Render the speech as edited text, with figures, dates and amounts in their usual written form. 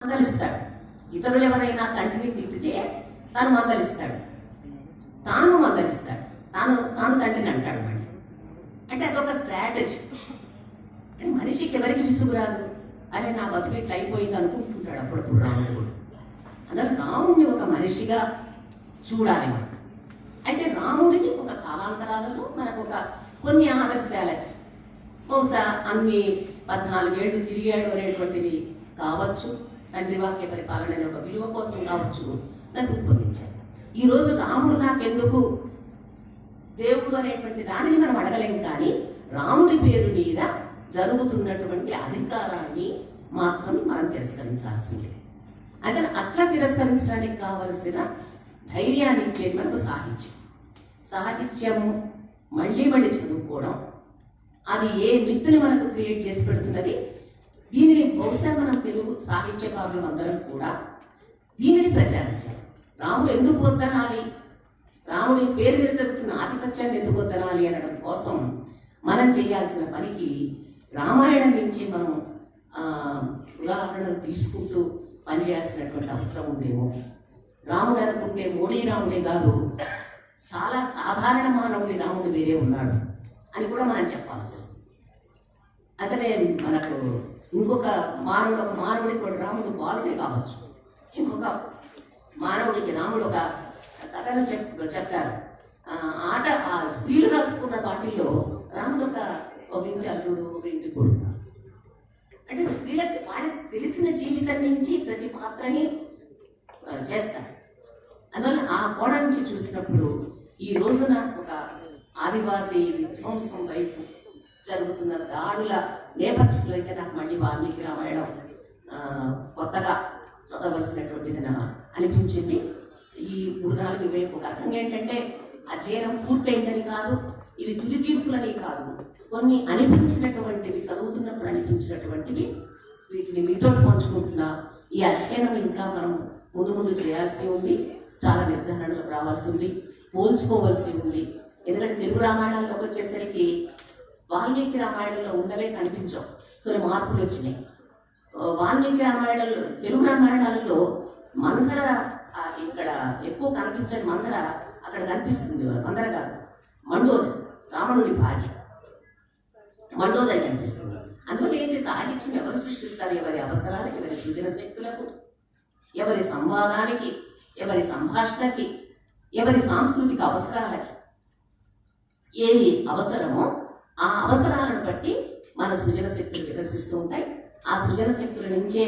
మందలిస్తాడు. ఇతరులు ఎవరైనా తండ్రిని తిట్టితే తాను మందలిస్తాడు, తాను మందలిస్తాడు, తాను తాను తండ్రిని అంటాడు. మళ్ళీ అంటే అదొక స్ట్రాటజీ. అంటే మనిషికి ఎవరికి విసుగురాదు, అరే నా బతుకు ఇట్లా అయిపోయింది అనుకుంటుంటాడు అప్పుడప్పుడు రాముడు కూడా. అందులో రాముడిని ఒక మనిషిగా చూడాలి మనం. అయితే రాముడిని ఒక కాలాంతరాలలో మనకు ఒక కొన్ని ఆదర్శాలకి బహుశా అన్ని 14 ఏళ్ళు తిరిగాడు అనేటువంటిది కావచ్చు, తండ్రి వాక్య పరిపాలన అనే ఒక విలువ కోసం కావచ్చు దాన్ని రూపొందించారు. ఈరోజు రాముడు నాకెందుకు దేవుడు అనేటువంటి దానిని మనం అడగలేం, కానీ రాముడి పేరు మీద జరుగుతున్నటువంటి అధికారాన్ని మాత్రం మనం తిరస్కరించాల్సిందే. అయితే అట్లా తిరస్కరించడానికి కావలసిన ధైర్యాన్ని ఇచ్చేది మనకు సాహిత్యం. సాహిత్యము మళ్ళీ మళ్ళీ చదువుకోవడం, అది ఏ మిత్తుని మనకు క్రియేట్ చేసి పెడుతున్నది. దీనిని బహుశా మనం తెలుగు సాహిత్యకారులు అందరం కూడా దీనిని ప్రచారం చేయాలి. రాముడు ఎందుకు వద్దనాలి, రాముడి పేరు మీద జరుగుతున్న ఆధిపత్యాన్ని ఎందుకు వద్దనాలి అనడం కోసం మనం చేయాల్సిన పనికి రామాయణం నుంచి మనం ఉదాహరణలు తీసుకుంటూ పనిచేయాల్సినటువంటి అవసరం ఉందేమో. రాముడు అనుకుంటే మోడీ రాముడే కాదు, చాలా సాధారణ మానవుడి రాముడు వేరే ఉన్నాడు అని కూడా మనం చెప్పాల్సి వస్తుంది. అతనే మనకు ఇంకొక మానవుడికి కూడా రాముడు బాలుడే కావచ్చు, ఇంకొక మానవుడికి రాముడు ఒక కథలు చెప్తారు. స్త్రీలు రాసుకున్న వాటిల్లో రాముడు ఒక ఇంటి అల్లుడు, ఒక ఇంటి కొడుకు. అంటే స్త్రీలకు వాళ్ళకి తెలిసిన జీవితం నుంచి ప్రతి పాత్రని చేస్తారు. అందువల్ల ఆ కోణం నుంచి చూసినప్పుడు ఈ రోజున ఒక ఆదివాసీ విధ్వంసం వైపు జరుగుతున్న దాడుల నేపథ్యంలో అయితే నాకు మళ్ళీ వాల్మీకి రామాయణం కొత్తగా చదవలసినటువంటిది అనిపించింది. ఈ 3-4 వైపు ఒక రకంగా ఏంటంటే అధ్యయనం పూర్తయిందని కాదు, ఇవి తుది తీర్పులని కాదు, కొన్ని అనిపించినటువంటివి చదువుతున్నప్పుడు అనిపించినటువంటివి వీటిని మీతో పంచుకుంటున్నా. ఈ అధ్యయనం ఇంకా మనం ముందు చేయాల్సి ఉంది, చాలా నిర్ధారణలకు రావాల్సి ఉంది, పోల్చుకోవాల్సి ఉంది. ఎందుకంటే తెలుగు రామాయణాల్లోకి వచ్చేసరికి వాల్మీకి రామాయణంలో ఉన్నవే కనిపించవు, కొన్ని మార్పులు వచ్చినాయి. వాల్మీకి రామాయణంలో తెలుగు రామాయణాలలో మందర ఇక్కడ ఎక్కువ కనిపించని మందర అక్కడ కనిపిస్తుంది. మందర కాదు, మండోదరి, రావణుడి భార్య మండోదరి కనిపిస్తుంది. అందువల్ల ఏంటి, సాహిత్యం ఎవరు సృష్టిస్తారు? ఎవరి అవసరాలకి, ఎవరి సృజన శక్తులకు, ఎవరి సంవాదానికి, ఎవరి సంభాషణకి, ఎవరి సాంస్కృతిక అవసరాలకి ఏవి అవసరమో ఆ అవసరాలను బట్టి మన సృజన శక్తులు వికసిస్తూ ఉంటాయి. ఆ సృజన శక్తుల నుంచే